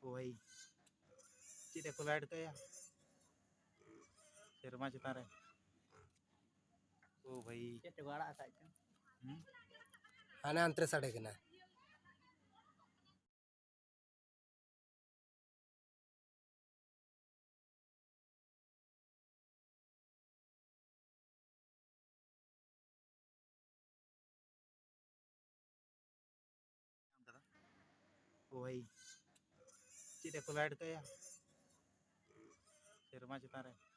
ओ भाई चिटे को लाइट का या शर्मा चिता रहे ओ भाई चिटे वाला आता है आने अंतरे साढ़े के ना ओ भाई चिटे को लाइट का या शर्मा चिता रहे